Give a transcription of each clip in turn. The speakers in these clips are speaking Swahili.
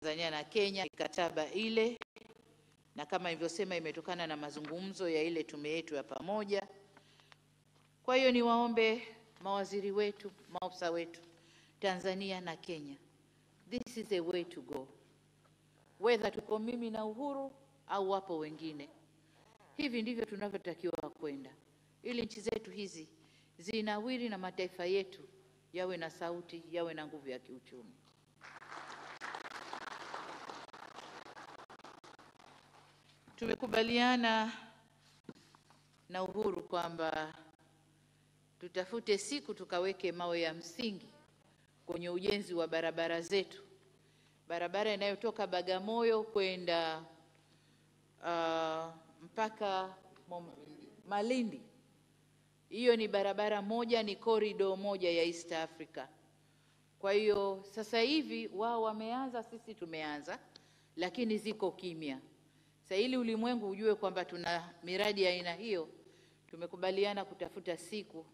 Tanzania na Kenya, mikataba ile, na kama nilivyosema imetokana na mazungumzo ya ile tume yetu ya pamoja. Kwa hiyo niwaombe mawaziri wetu, maofisa wetu Tanzania na Kenya, this is a way to go, whether tuko mimi na Uhuru au wapo wengine. Hivi ndivyo tunavyotakiwa kwenda, ili nchi zetu hizi zinawiri na mataifa yetu yawe na sauti, yawe na nguvu ya kiuchumi. Tumekubaliana na Uhuru kwamba tutafute siku tukaweke mawe ya msingi kwenye ujenzi wa barabara zetu. Barabara inayotoka Bagamoyo kwenda mpaka Malindi. Hiyo ni barabara moja, ni corridor moja ya East Africa. Kwa hiyo sasa hivi wao wameanza, sisi tumeanza, lakini ziko kimya. Sasa ili ulimwengu ujue kwamba tuna miradi ya aina hiyo, tumekubaliana kutafuta siku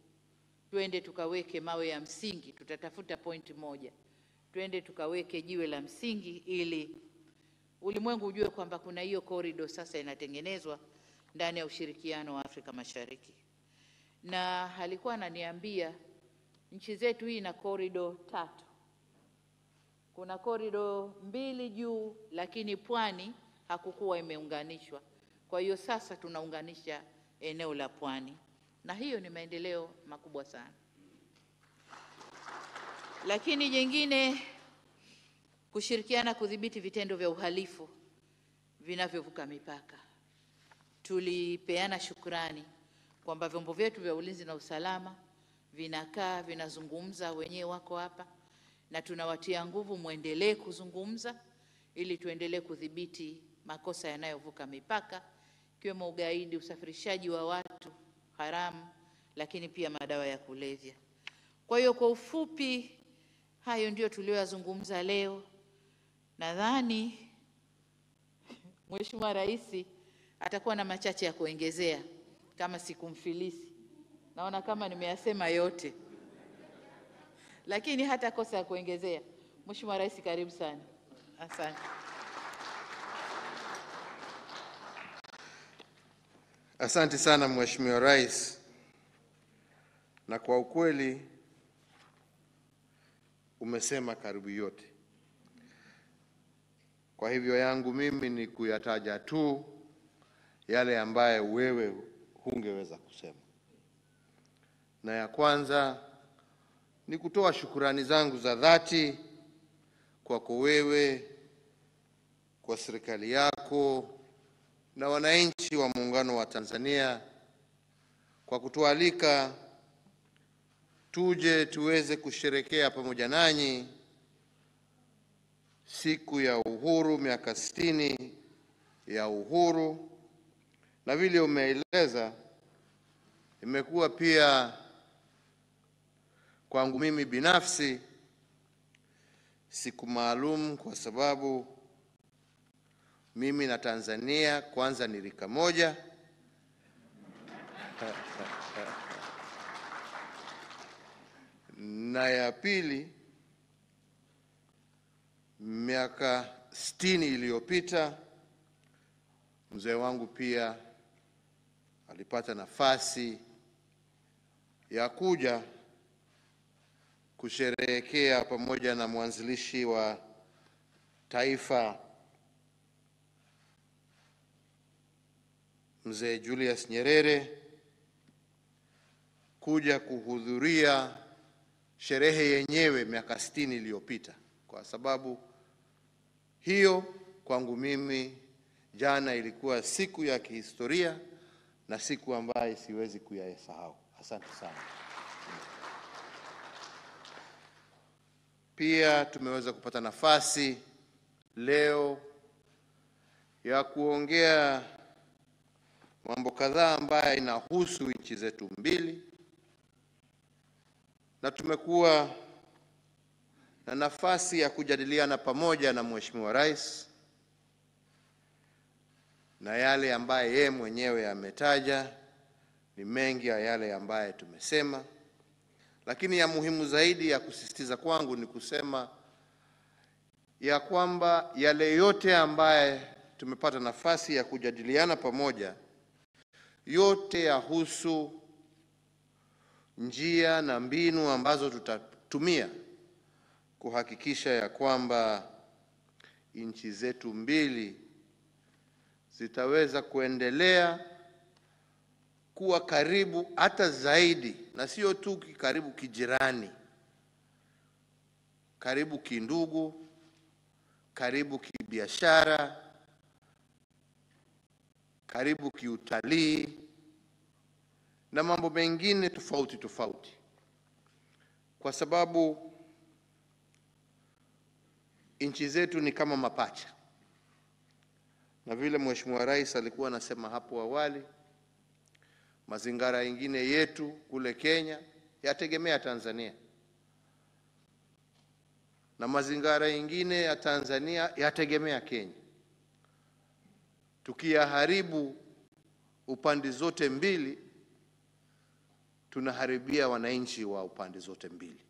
twende tukaweke mawe ya msingi. Tutatafuta point moja, twende tukaweke jiwe la msingi ili ulimwengu ujue kwamba kuna hiyo corridor sasa inatengenezwa ndani ya ushirikiano wa Afrika Mashariki. Na alikuwa ananiambia nchi zetu hii na corridor 3. Kuna corridor 2 juu, lakini pwani hakukuwa imeunganishwa. Kwa hiyo sasa tunaunganisha eneo la pwani, na hiyo ni maendeleo makubwa sana. Lakini jingine, kushirikiana kudhibiti vitendo vya uhalifu vinavyovuka mipaka. Tulipeana shukrani kwamba vyombo vyetu vya ulinzi na usalama vinakaa, vinazungumza, wenyewe wako hapa, na tunawatia nguvu muendelee kuzungumza ili tuendelee kudhibiti makosa yanayovuka mipaka, ikiwemo ugaidi, usafirishaji wa watu haramu, lakini pia madawa ya kulevya. Kwa hiyo kwa ufupi, hayo ndio tuliyozungumza leo. Nadhani Mheshimiwa Rais atakuwa na machache ya kuongezea kama sikumfilisi. Naona kama nimeyasema yote, lakini hata kosa ya kuongezea. Mheshimiwa Rais, karibu sana. Asante. Asante sana Mheshimiwa Rais, na kwa ukweli umesema karibu yote. Kwa hivyo yangu mimi ni kuyataja tu yale ambaye wewe hungeweza kusema. Na ya kwanza ni kutoa shukrani zangu za dhati kwako wewe, kwa serikali yako na wananchi wa Muungano wa Tanzania kwa kutualika tuje tuweze kusherehekea pamoja nanyi siku ya uhuru, miaka 60 ya uhuru. Na vile umeeleza, imekuwa pia kwangu mimi binafsi siku maalum, kwa sababu mimi na Tanzania kwanza ni rika moja na ya pili, miaka 60 iliyopita mzee wangu pia alipata nafasi ya kuja kusherehekea pamoja na mwanzilishi wa taifa Mzee Julius Nyerere, kuja kuhudhuria sherehe yenyewe miaka 60 iliyopita. Kwa sababu hiyo kwangu mimi jana ilikuwa siku ya kihistoria na siku ambayo siwezi kuyasahau. Asante sana. Pia tumeweza kupata nafasi leo ya kuongea mambo kadhaa ambayo inahusu nchi zetu mbili, na tumekuwa na nafasi ya kujadiliana pamoja na Mheshimiwa Rais, na yale ambaye yeye mwenyewe ametaja ni mengi ya yale ambaye tumesema, lakini ya muhimu zaidi ya kusisitiza kwangu ni kusema ya kwamba yale yote ambaye tumepata nafasi ya kujadiliana pamoja, yote yahusu njia na mbinu ambazo tutatumia kuhakikisha ya kwamba nchi zetu mbili zitaweza kuendelea kuwa karibu hata zaidi, na sio tu karibu kijirani, karibu kindugu, karibu kibiashara, karibu kiutalii na mambo mengine tofauti tofauti, kwa sababu nchi zetu ni kama mapacha. Na vile Mheshimiwa Rais alikuwa anasema hapo awali, mazingara mengine yetu kule Kenya yategemea Tanzania, na mazingara mengine ya Tanzania yategemea Kenya. Tukiyaharibu upande zote mbili, tunaharibia wananchi wa upande zote mbili.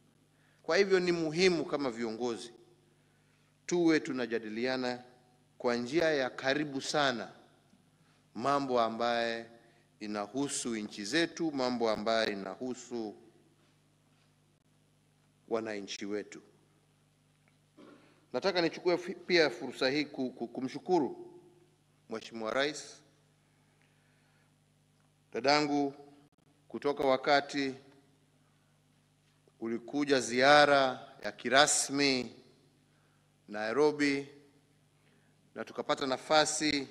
Kwa hivyo ni muhimu kama viongozi tuwe tunajadiliana kwa njia ya karibu sana mambo ambaye inahusu nchi zetu, mambo ambaye inahusu wananchi wetu. Nataka nichukue pia fursa hii kumshukuru Mheshimiwa Rais, dadangu, kutoka wakati ulikuja ziara ya kirasmi Nairobi na tukapata nafasi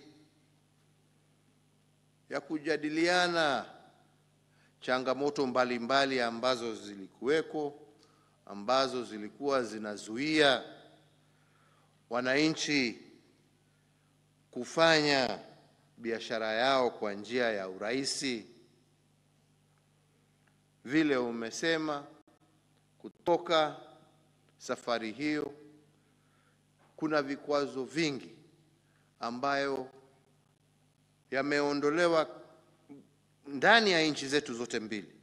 ya kujadiliana changamoto mbalimbali ambazo zilikuweko, ambazo zilikuwa zinazuia wananchi kufanya biashara yao kwa njia ya urahisi. Vile umesema, kutoka safari hiyo kuna vikwazo vingi ambayo yameondolewa ndani ya nchi zetu zote mbili,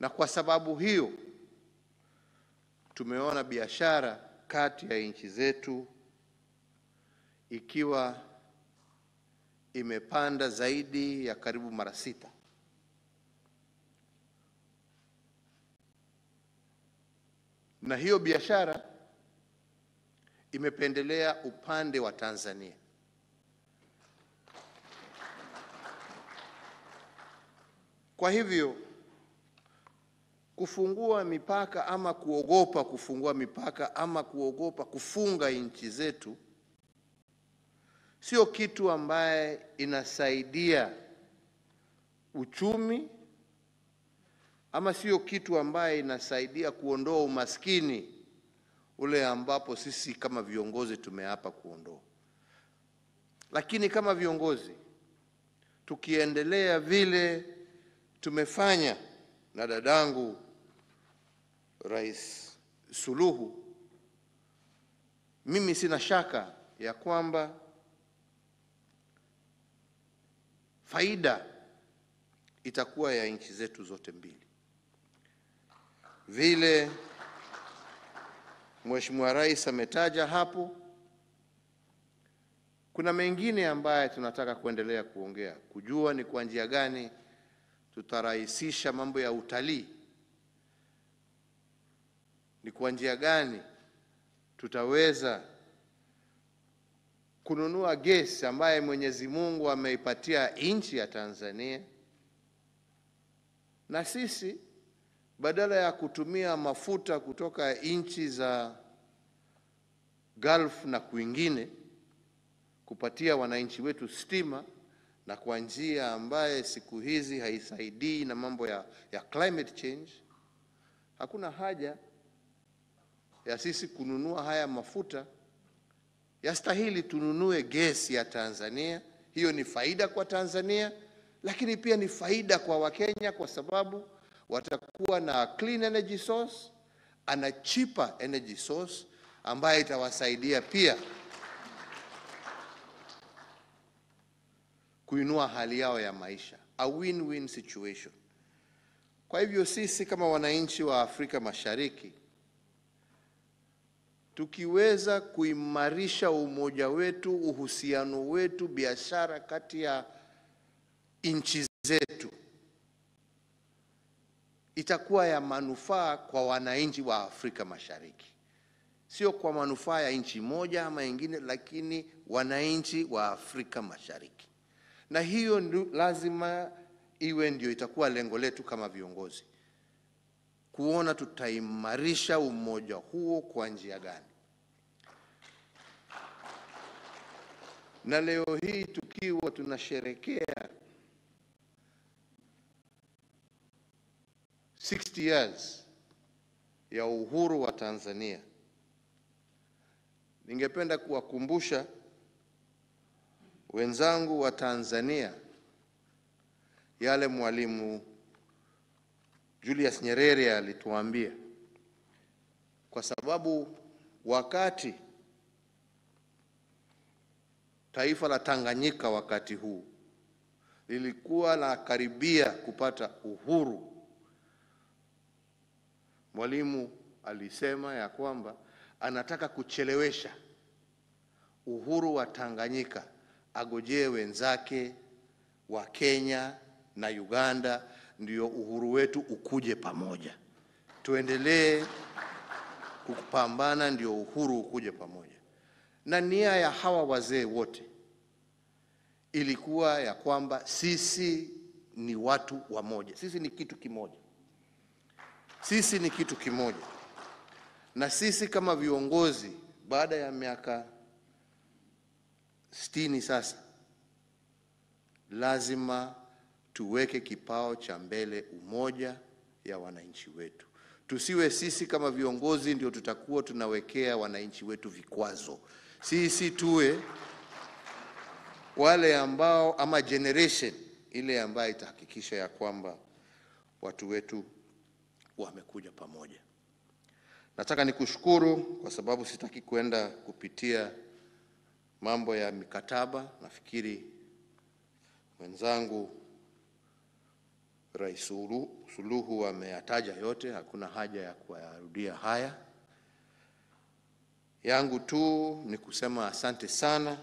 na kwa sababu hiyo tumeona biashara kati ya nchi zetu ikiwa imepanda zaidi ya karibu mara 6. Na hiyo biashara imependelea upande wa Tanzania. Kwa hivyo kufungua mipaka ama kuogopa kufungua mipaka ama kuogopa kufunga nchi zetu sio kitu ambaye inasaidia uchumi, ama sio kitu ambaye inasaidia kuondoa umaskini ule ambapo sisi kama viongozi tumeapa kuondoa. Lakini kama viongozi tukiendelea vile tumefanya na dadangu Rais Suluhu, mimi sina shaka ya kwamba faida itakuwa ya nchi zetu zote mbili. Vile Mheshimiwa Rais ametaja hapo, kuna mengine ambaye tunataka kuendelea kuongea, kujua ni kwa njia gani tutarahisisha mambo ya utalii, ni kwa njia gani tutaweza kununua gesi ambaye Mwenyezi Mungu ameipatia nchi ya Tanzania, na sisi badala ya kutumia mafuta kutoka nchi za Gulf na kwingine kupatia wananchi wetu stima, na kwa njia ambaye siku hizi haisaidii na mambo ya climate change, hakuna haja ya sisi kununua haya mafuta. Yastahili tununue gesi ya Tanzania. Hiyo ni faida kwa Tanzania, lakini pia ni faida kwa Wakenya, kwa sababu watakuwa na clean energy source and a cheaper energy source ambayo itawasaidia pia kuinua hali yao ya maisha, a win-win situation. Kwa hivyo sisi kama wananchi wa Afrika Mashariki tukiweza kuimarisha umoja wetu, uhusiano wetu, biashara kati ya nchi zetu, itakuwa ya manufaa kwa wananchi wa Afrika Mashariki. Sio kwa manufaa ya nchi moja ama nyingine, lakini wananchi wa Afrika Mashariki. Na hiyo lazima iwe ndio itakuwa lengo letu kama viongozi, kuona tutaimarisha umoja huo kwa njia gani. Na leo hii tukiwa tunasherehekea 60 years ya uhuru wa Tanzania, ningependa kuwakumbusha wenzangu wa Tanzania yale Mwalimu Julius Nyerere alituambia, kwa sababu wakati taifa la Tanganyika wakati huu lilikuwa la karibia kupata uhuru, Mwalimu alisema ya kwamba anataka kuchelewesha uhuru wa Tanganyika, agojee wenzake wa Kenya na Uganda, ndio uhuru wetu ukuje pamoja. Tuendelee kupambana ndio uhuru ukuje pamoja. Na nia ya hawa wazee wote ilikuwa ya kwamba sisi ni watu wamoja, sisi ni kitu kimoja, sisi ni kitu kimoja. Na sisi kama viongozi baada ya miaka 60 sasa, lazima tuweke kipao cha mbele umoja ya wananchi wetu. Tusiwe sisi kama viongozi ndio tutakuwa tunawekea wananchi wetu vikwazo. Sisi tuwe wale ambao, ama generation ile ambayo itahakikisha ya kwamba watu wetu wamekuja pamoja. Nataka nikushukuru kwa sababu sitaki kwenda kupitia mambo ya mikataba. Nafikiri mwenzangu Rais Suluhu ameyataja yote, hakuna haja ya kuyarudia haya. Yangu tu ni kusema asante sana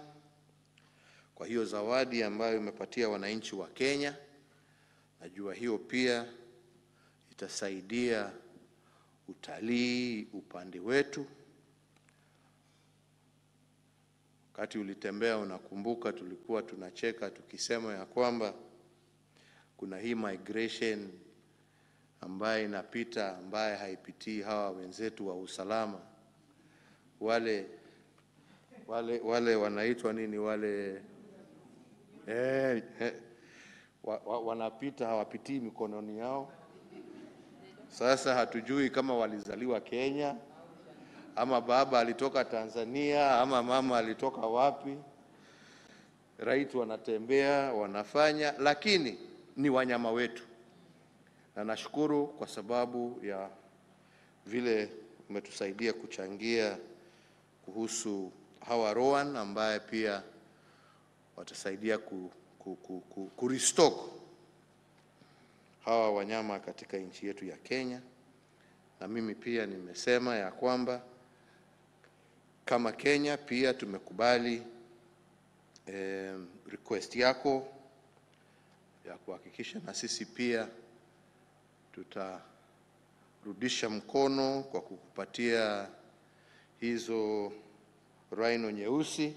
kwa hiyo zawadi ambayo umepatia wananchi wa Kenya. Najua hiyo pia itasaidia utalii upande wetu. Wakati ulitembea, unakumbuka, tulikuwa tunacheka tukisema ya kwamba kuna hii migration ambaye inapita, ambaye haipitii hawa wenzetu wa usalama. Wale wanaitwa nini wale? Wanapita, hawapitii mikononi yao. Sasa hatujui kama walizaliwa Kenya, ama baba alitoka Tanzania, ama mama alitoka wapi. Right, wanatembea, wanafanya, lakini ni wanyama wetu. Na nashukuru kwa sababu ya vile umetusaidia kuchangia kuhusu hawa Rowan, ambaye pia watasaidia kurestock hawa wanyama katika nchi yetu ya Kenya. Na mimi pia nimesema ya kwamba kama Kenya pia tumekubali request yako ya kuhakikisha na sisi pia tutarudisha mkono kwa kukupatia hizo rhino nyeusi.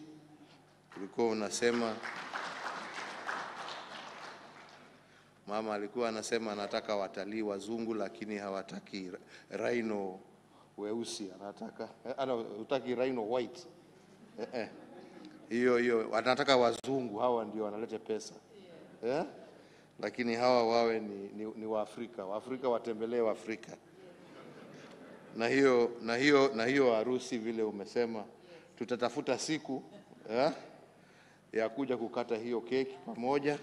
Ulikuwa unasema, mama alikuwa anasema anataka watalii wazungu lakini hawataki rhino weusi, hutaki rhino white. Hiyo wanataka wazungu, hawa ndio wanaleta pesa. Lakini hawa wawe ni Waafrika. Waafrika watembelee Afrika. Na hiyo harusi vile umesema, tutatafuta siku ya kuja kukata hiyo keki pamoja.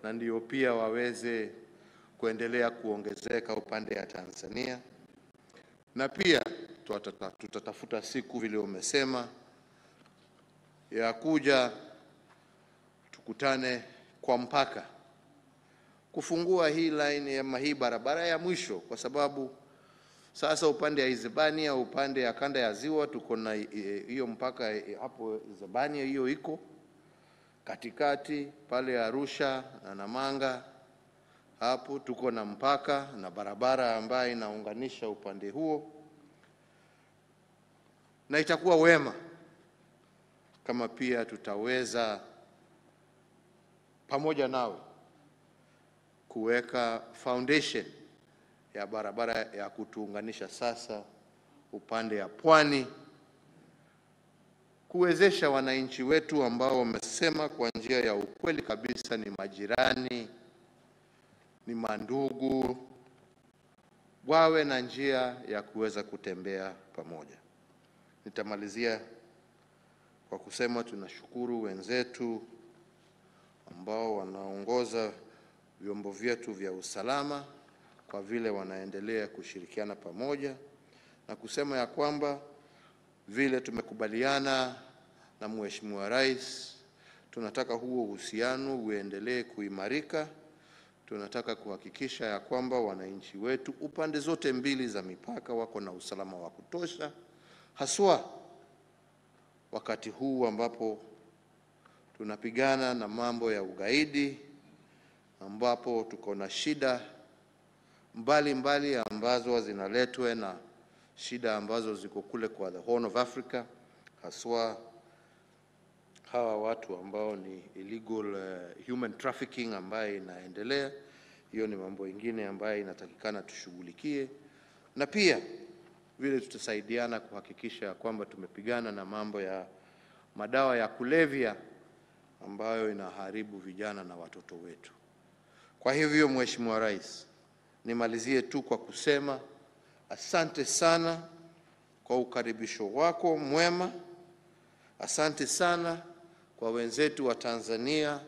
Na ndio pia waweze kuendelea kuongezeka upande ya Tanzania. Na pia tutatafuta siku vile umesema ya kuja tukutane kwa mpaka kufungua hii line ya hii barabara ya mwisho, kwa sababu sasa upande ya Hispania, upande ya kanda ya ziwa tuko na hiyo mpaka hapo Hispania, hiyo iko katikati pale Arusha na Namanga, hapo tuko na mpaka na barabara ambayo inaunganisha upande huo, na itakuwa wema kama pia tutaweza pamoja nawe kuweka foundation ya barabara ya kutuunganisha sasa upande ya pwani, kuwezesha wananchi wetu ambao wamesema kwa njia ya ukweli kabisa ni majirani, ni mandugu, wawe na njia ya kuweza kutembea pamoja. Nitamalizia kwa kusema tunashukuru wenzetu ambao wanaongoza vyombo vyetu vya usalama kwa vile wanaendelea kushirikiana pamoja, na kusema ya kwamba vile tumekubaliana na Mheshimiwa Rais, tunataka huo uhusiano uendelee kuimarika. Tunataka kuhakikisha ya kwamba wananchi wetu upande zote mbili za mipaka wako na usalama wa kutosha, haswa wakati huu ambapo tunapigana na mambo ya ugaidi, ambapo tuko na shida mbalimbali ambazo zinaletwa na shida ambazo ziko kule kwa the Horn of Africa, haswa hawa watu ambao ni illegal human trafficking ambayo inaendelea. Hiyo ni mambo mengine ambayo inatakikana tushughulikie, na pia vile tutasaidiana kuhakikisha kwamba tumepigana na mambo ya madawa ya kulevya ambayo inaharibu vijana na watoto wetu. Kwa hivyo Mheshimiwa Rais, nimalizie tu kwa kusema asante sana kwa ukaribisho wako mwema. Asante sana kwa wenzetu wa Tanzania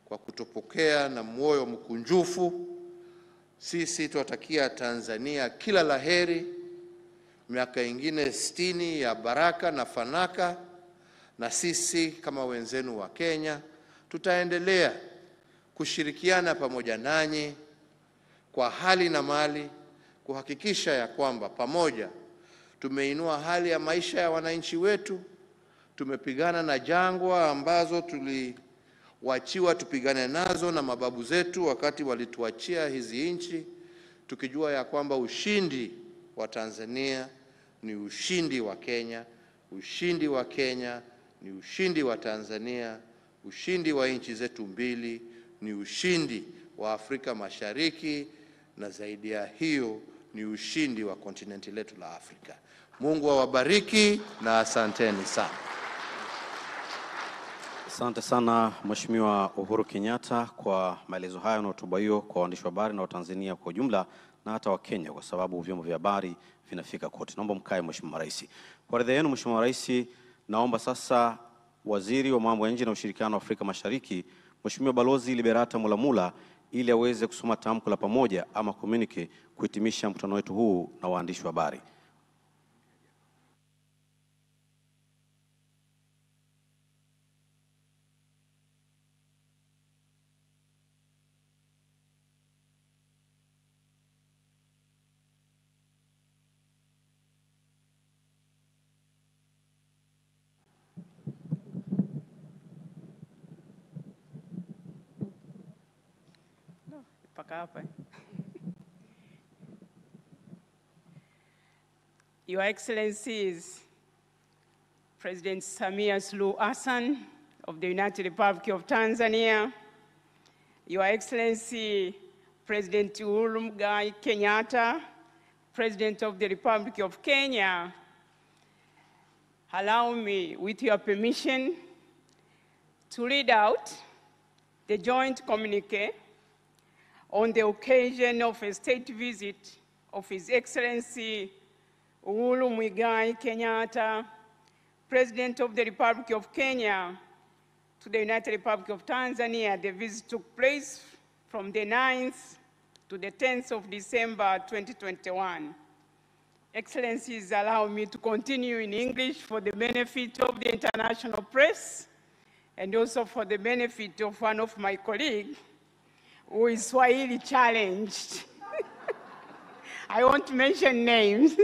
kwa kutupokea na moyo mkunjufu. Sisi tuwatakia Tanzania kila laheri, miaka ingine 60 ya baraka na fanaka, na sisi kama wenzenu wa Kenya tutaendelea kushirikiana pamoja nanyi kwa hali na mali kuhakikisha ya kwamba pamoja tumeinua hali ya maisha ya wananchi wetu, tumepigana na jangwa ambazo tuliwachiwa tupigane nazo na mababu zetu wakati walituachia hizi nchi, tukijua ya kwamba ushindi wa Tanzania ni ushindi wa Kenya, ushindi wa Kenya ni ushindi wa Tanzania, ushindi wa nchi zetu mbili ni ushindi wa Afrika Mashariki, na zaidi ya hiyo ni ushindi wa kontinenti letu la Afrika. Mungu awabariki na asanteni sana. Asante sana Mheshimiwa Uhuru Kenyatta kwa maelezo hayo na hotuba hiyo kwa waandishi wa habari na Watanzania kwa ujumla na hata wa Kenya, kwa sababu vyombo vya habari vinafika kote. Naomba mkae Mheshimiwa Rais. Kwa ridhaa yenu Mheshimiwa Rais, naomba sasa Waziri wa Mambo ya Nje na Ushirikiano wa Afrika Mashariki, Mheshimiwa Balozi Liberata Mulamula, ili aweze kusoma tamko la pamoja ama communique kuhitimisha mkutano wetu huu na waandishi wa habari. Your Excellencies, President Samia Suluhu Hassan of the United Republic of Tanzania, Your Excellency, President Uhuru Kenyatta, President of the Republic of Kenya, allow me, with your permission, to read out the joint communique on the occasion of a state visit of His Excellency Uhuru Kenyatta, President of the Republic of Kenya, to the United Republic of Tanzania. The visit took place from the 9th to the 10th of December 2021. Excellencies, allow me to continue in English for the benefit of the international press and also for the benefit of one of my colleagues who is Swahili challenged. I won't mention names.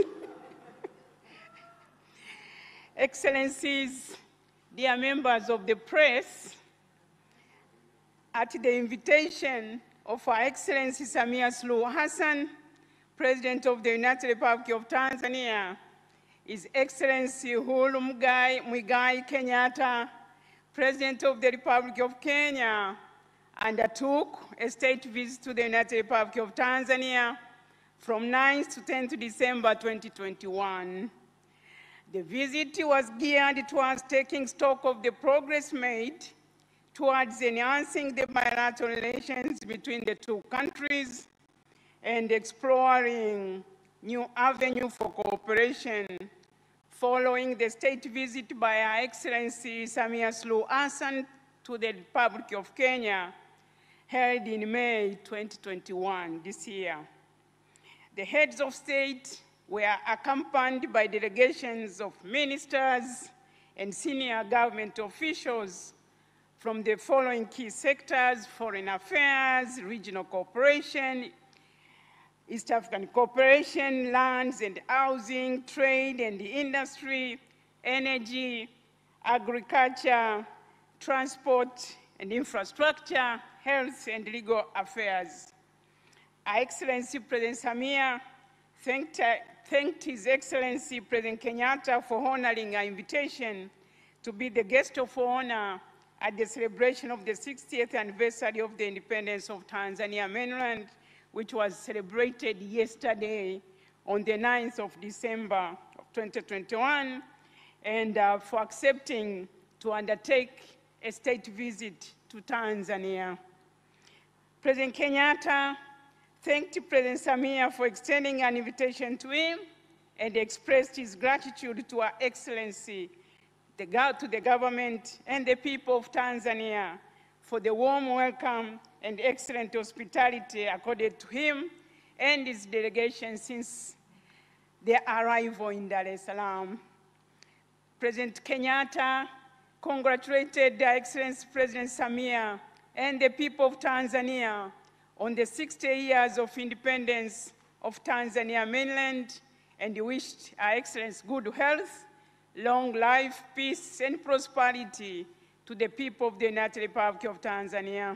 Excellencies, dear members of the press, at the invitation of Her Excellency Samia Suluhu Hassan, President of the United Republic of Tanzania, His Excellency Uhuru Muigai Kenyatta, President of the Republic of Kenya, undertook a state visit to the United Republic of Tanzania from 9th to 10th December 2021. The visit was geared towards taking stock of the progress made towards enhancing the bilateral relations between the two countries and exploring new avenues for cooperation following the state visit by Her Excellency Samia Suluhu Hassan to the Republic of Kenya, held in May 2021, this year. The heads of state were accompanied by delegations of ministers and senior government officials from the following key sectors: foreign affairs, regional cooperation, East African cooperation, lands and housing, trade and industry, energy, agriculture, transport and infrastructure, health and legal affairs. Her Excellency President Samia thanked His Excellency President Kenyatta for honoring our invitation to be the guest of honor at the celebration of the 60th anniversary of the independence of Tanzania mainland, which was celebrated yesterday on the 9th of December of 2021, and for accepting to undertake a state visit to Tanzania. President Kenyatta thanked President Samia for extending an invitation to him and expressed his gratitude to Her Excellency, to the government and the people of Tanzania for the warm welcome and excellent hospitality accorded to him and his delegation since their arrival in Dar es Salaam. President Kenyatta congratulated Her Excellency President Samia and the people of Tanzania on the 60 years of independence of Tanzania mainland and wished Her Excellency good health, long life, peace, and prosperity to the people of the United Republic of Tanzania.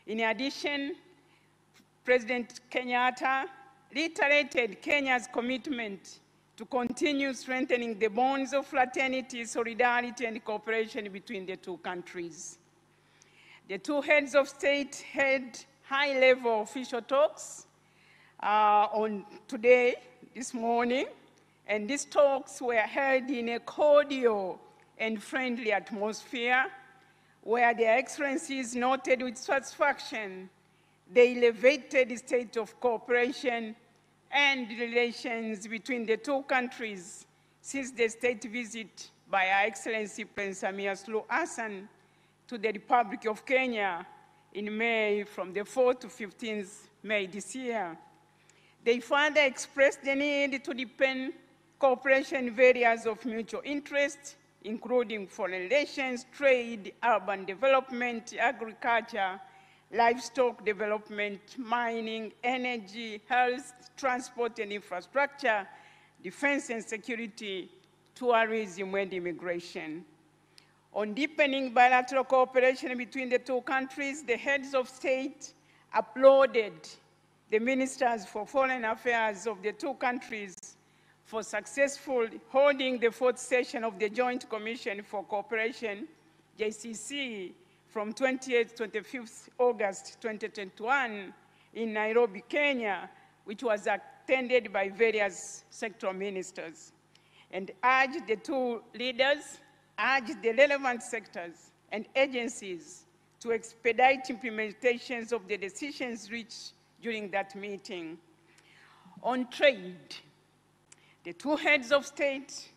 In addition, President Kenyatta reiterated Kenya's commitment to continue strengthening the bonds of fraternity, solidarity, and cooperation between the two countries. The two heads of state had high-level official talks this morning, and these talks were held in a cordial and friendly atmosphere where their excellencies noted with satisfaction the elevated state of cooperation and relations between the two countries since the state visit by Her Excellency President Samia Suluhu Hassan to the Republic of Kenya in May, from the 4th to 15th May this year. They further expressed the need to deepen cooperation in areas of mutual interest, including foreign relations, trade, urban development, agriculture, livestock development, mining, energy, health, transport and infrastructure, defense and security, tourism and immigration. On deepening bilateral cooperation between the two countries, the heads of state applauded the ministers for foreign affairs of the two countries for successfully holding the 4th session of the Joint Commission for Cooperation, JCC, from 28th to 25th August 2021 in Nairobi, Kenya, which was attended by various sectoral ministers, and urged the two leaders, urged the relevant sectors and agencies to expedite implementations of the decisions reached during that meeting. On trade, the two heads of state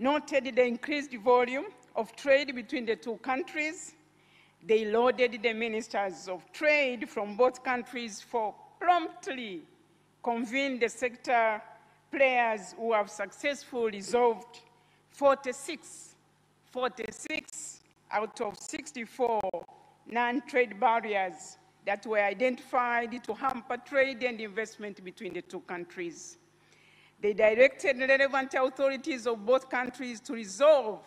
noted the increased volume of trade between the two countries. They lauded the ministers of trade from both countries for promptly convening the sector players who have successfully resolved 46 out of 64 non-trade barriers that were identified to hamper trade and investment between the two countries. They directed relevant authorities of both countries to resolve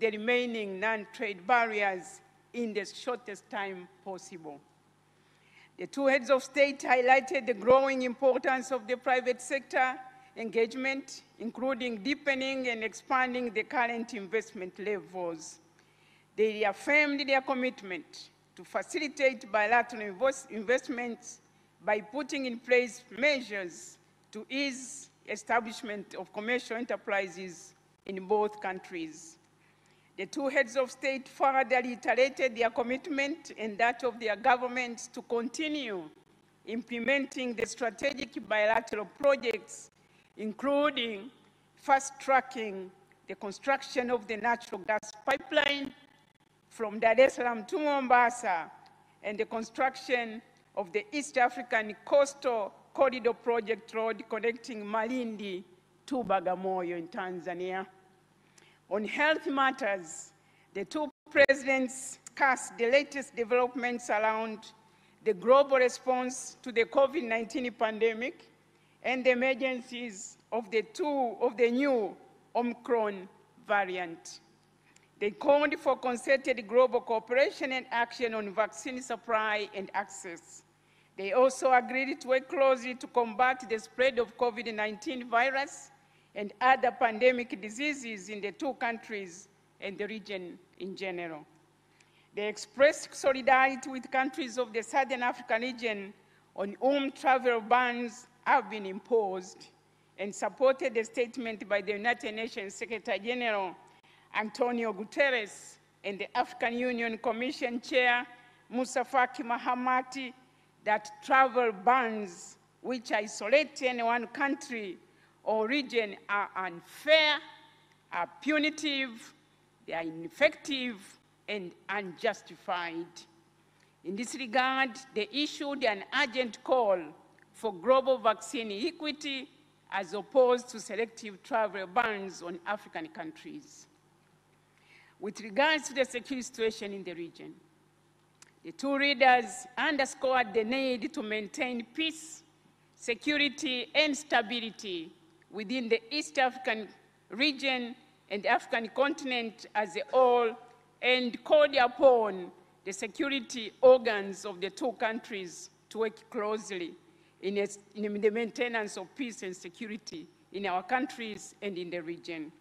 the remaining non-trade barriers in the shortest time possible. The two heads of state highlighted the growing importance of the private sector engagement, including deepening and expanding the current investment levels. They reaffirmed their commitment to facilitate bilateral investments by putting in place measures to ease establishment of commercial enterprises in both countries. The two heads of state further reiterated their commitment and that of their governments to continue implementing the strategic bilateral projects, including fast-tracking the construction of the natural gas pipeline from Dar es Salaam to Mombasa and the construction of the East African Coastal Corridor Project road connecting Malindi to Bagamoyo in Tanzania. On health matters, the two presidents discussed the latest developments around the global response to the COVID-19 pandemic and the emergencies of the new Omicron variant. They called for concerted global cooperation and action on vaccine supply and access. They also agreed to work closely to combat the spread of COVID-19 virus and other pandemic diseases in the two countries and the region in general. They expressed solidarity with countries of the Southern African region on whom travel bans have been imposed and supported the statement by the United Nations Secretary General Antonio Guterres and the African Union Commission Chair Moussa Faki Mahamat that travel bans which isolate any one country or region are unfair, are punitive, they are ineffective, and unjustified. In this regard, they issued an urgent call for global vaccine equity as opposed to selective travel bans on African countries. With regards to the security situation in the region, the two leaders underscored the need to maintain peace, security, and stability within the East African region and the African continent as a whole, and called upon the security organs of the two countries to work closely in the maintenance of peace and security in our countries and in the region.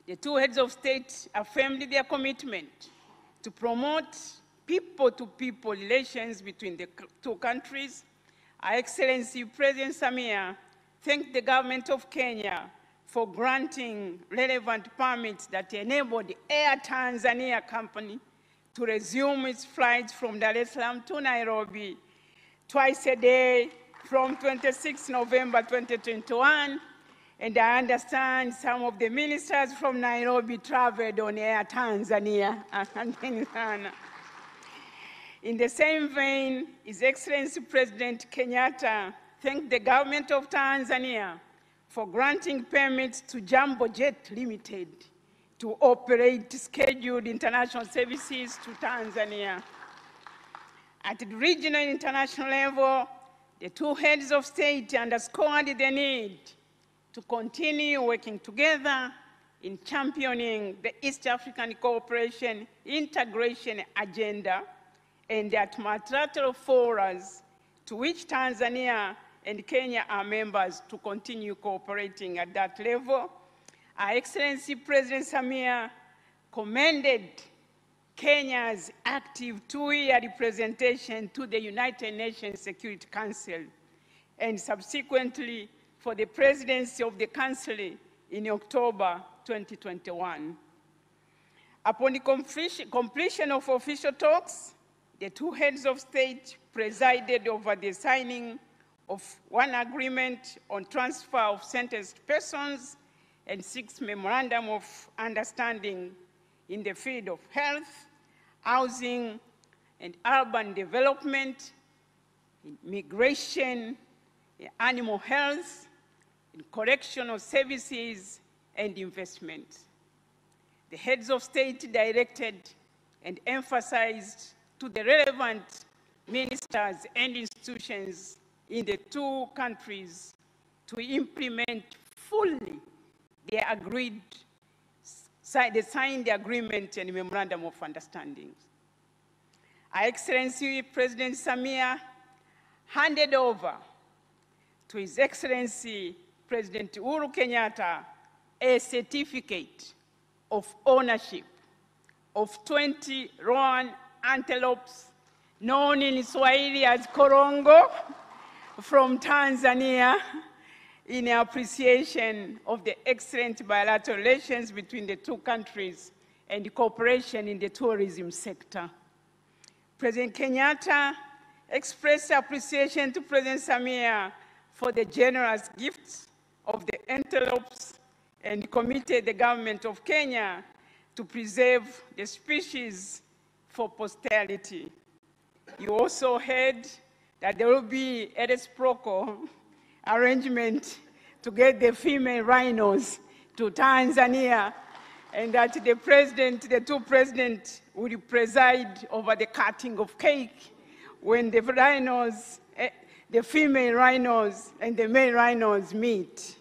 The two heads of state affirmed their commitment to promote people-to-people relations between the two countries. Her Excellency President Samia thanked the government of Kenya for granting relevant permits that enabled Air Tanzania Company to resume its flights from Dar es Salaam to Nairobi twice a day from 26 November 2021. And I understand some of the ministers from Nairobi traveled on Air Tanzania. In the same vein, His Excellency President Kenyatta thanked the government of Tanzania for granting permits to Jambo Jet Limited to operate scheduled international services to Tanzania. At the regional and international level, the two heads of state underscored the need to continue working together in championing the East African Cooperation Integration Agenda and at multilateral forums to which Tanzania and Kenya are members to continue cooperating at that level. Her Excellency President Samia commended Kenya's active two-year representation to the United Nations Security Council and subsequently for the presidency of the Council in October 2021. Upon the completion of official talks, the two heads of state presided over the signing of one agreement on transfer of sentenced persons and 6 memorandum of understanding in the field of health, housing and urban development, migration, animal health, correctional services, and investment. The heads of state directed and emphasized to the relevant ministers and institutions in the two countries to implement fully the signed agreement and memorandum of understanding. Her Excellency President Samia handed over to His Excellency President Uhuru Kenyatta a certificate of ownership of 20 roan antelopes, known in Swahili as korongo, from Tanzania, in appreciation of the excellent bilateral relations between the two countries and cooperation in the tourism sector. President Kenyatta expressed appreciation to President Samia for the generous gifts of the antelopes and committed the government of Kenya to preserve the species for posterity. You also heard that there will be a reciprocal arrangement to get the female rhinos to Tanzania, and that the two presidents will preside over the cutting of cake when the rhinos, the female rhinos and the male rhinos meet.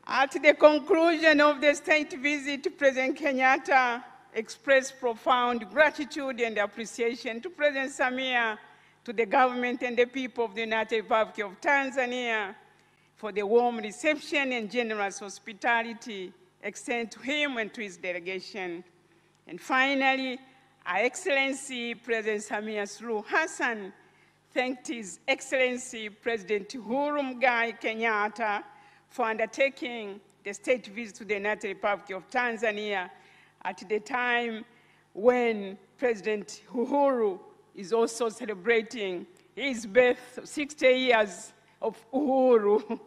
At the conclusion of the state visit, President Kenyatta expressed profound gratitude and appreciation to President Samia, to the government and the people of the United Republic of Tanzania for the warm reception and generous hospitality extended to him and to his delegation. And finally, Her Excellency President Samia Suluhu Hassan thanked His Excellency President Uhuru Kenyatta for undertaking the state visit to the United Republic of Tanzania at the time when President Uhuru is also celebrating his birth, 60 years of Uhuru.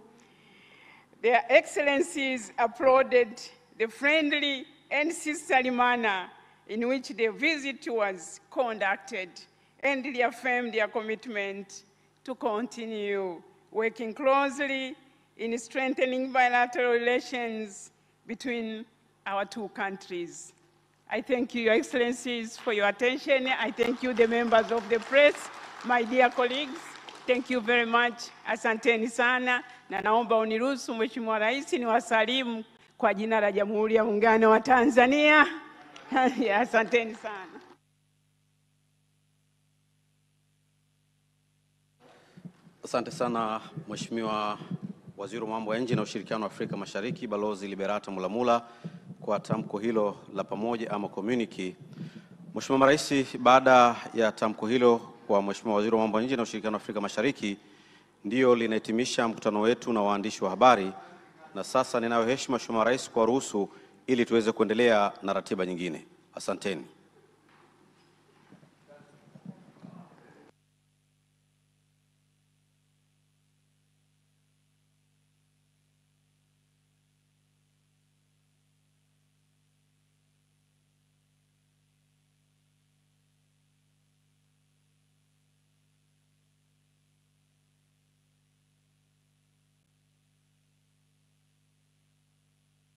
Their Excellencies applauded the friendly and sisterly manner in which the visit was conducted and reaffirmed their commitment to continue working closely in strengthening bilateral relations between our two countries. I thank you, Your Excellencies, for your attention. I thank you, the members of the press, my dear colleagues. Thank you very much. Asanteni sana. Na naomba uniruhusu Mheshimiwa Rais niwasalimu kwa jina la Jamhuri ya Muungano wa Tanzania. Asanteni sana. Asante sana Mheshimiwa Waziri wa Mambo ya Nje na Ushirikiano wa Afrika Mashariki, Balozi Liberata Mulamula, kwa tamko hilo la pamoja ama communique. Mheshimiwa Rais, baada ya tamko hilo kwa Mheshimiwa Waziri wa Mambo ya Nje na Ushirikiano wa Afrika Mashariki, ndio linahitimisha mkutano wetu na waandishi wa habari, na sasa ninayo heshima Mheshimiwa Rais kwa ruhusu ili tuweze kuendelea na ratiba nyingine. Asanteni.